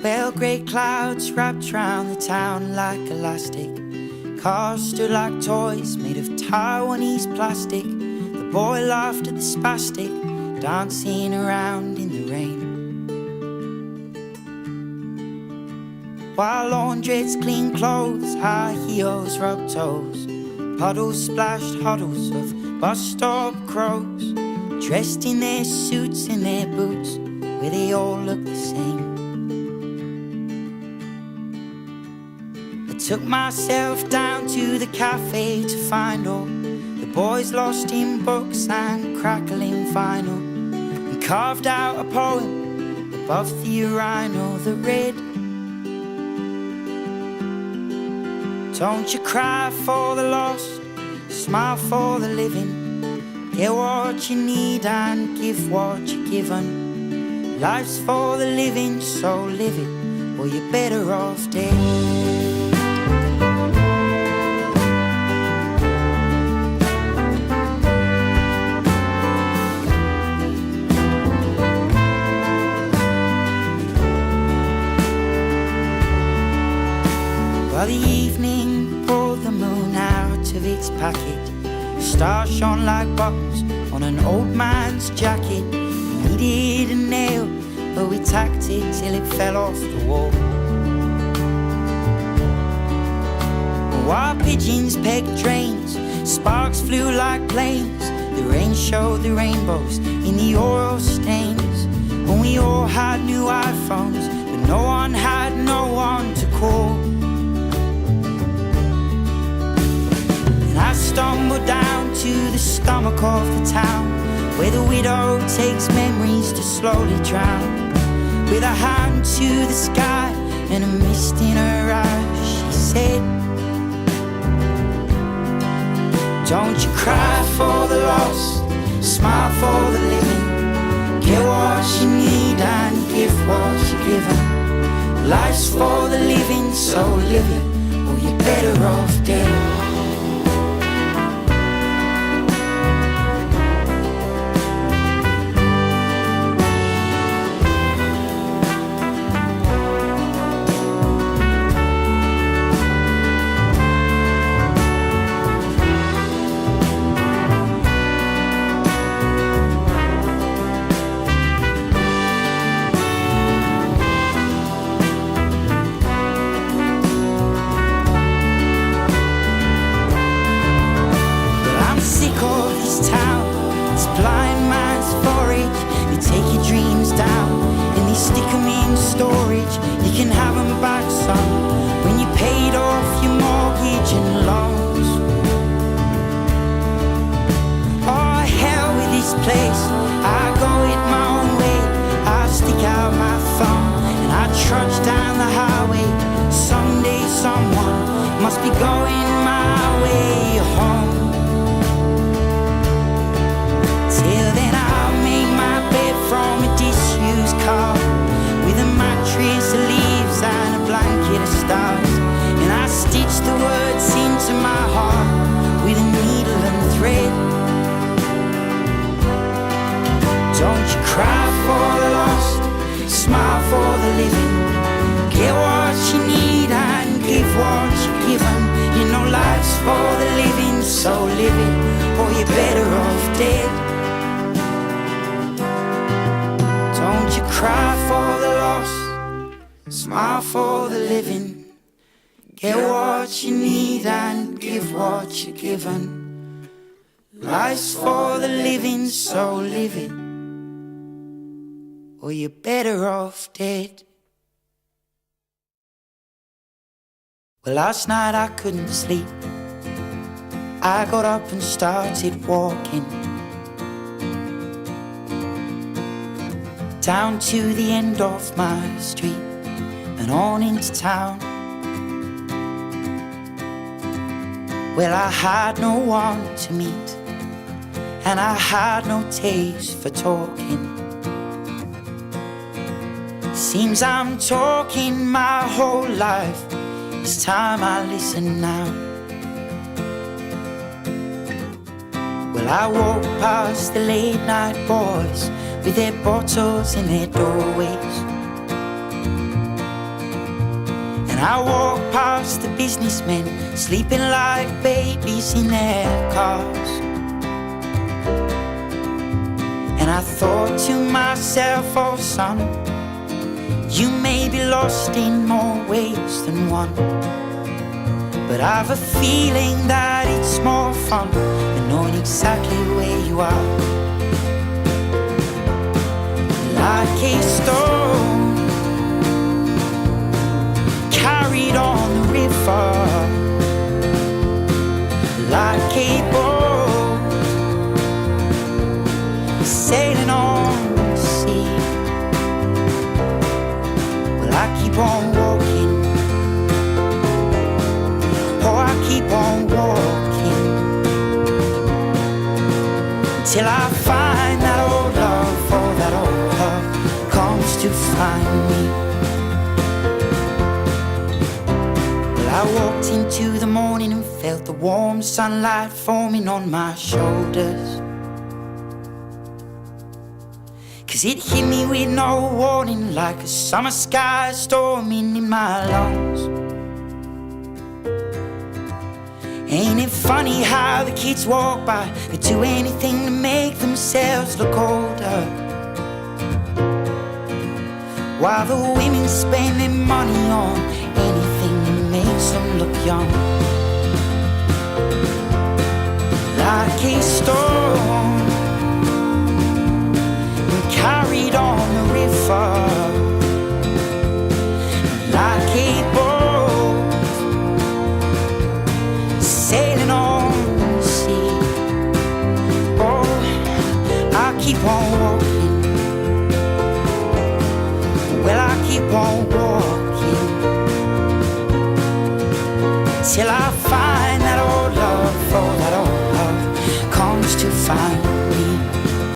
Well, grey clouds wrapped round the town like elastic. Cars stood like toys made of Taiwanese plastic. The boy laughed at the spastic, dancing around in the rain. While laundrettes clean clothes, high heels rub toes. Puddles splashed huddles of bus stop crows, dressed in their suits and their boots, where they all look the same. I took myself down to the cafe to find all the boys lost in books and crackling vinyl, and carved out a poem above the urinal that read, don't you cry for the lost, smile for the living. Get what you need and give what you're given. Life's for the living, so live it, or you're better off dead. While the evening pulled the moon out of its packet, stars shone like buttons on an old man's jacket. We needed a nail, but we tacked it till it fell off the wall. While pigeons pecked drains, sparks flew like planes. The rain showed the rainbows in the oil stains. When we all had new iPhones, but no one had no one to call. I stumbled down to the stomach of the town, where the widow takes memories to slowly drown. With a hand to the sky and a mist in her eyes, she said, don't you cry for the lost, smile for the living. Get what you need and give what you're given. Life's for the living, so live it, or you're better off dead. Life's for the living, so live it, or you're better off dead. Well, last night I couldn't sleep. I got up and started walking down to the end of my street and on into town. Well, I had no one to meet, and I had no taste for talking. Seems I'm talking my whole life, it's time I listen now. Well, I walk past the late night boys with their bottles in their doorways, I walk past the businessmen sleeping like babies in their cars. And I thought to myself, oh son, you may be lost in more ways than one, but I've a feeling that it's more fun than knowing exactly where you are. Like a stone carried on the river, like a boat sailing on the sea. Well, I keep on walking, oh, I keep on walking, till I find that old love, oh, that old love comes to find me. I walked into the morning and felt the warm sunlight forming on my shoulders. 'Cause it hit me with no warning, like a summer sky storming in my lungs. Ain't it funny how the kids walk by, they do anything to make themselves look older, while the women spend their money on anything that makes them look young. Like a storm carried on the river, like a boat sailing on the sea. Oh, I keep on walking, well, I keep on walking, till I find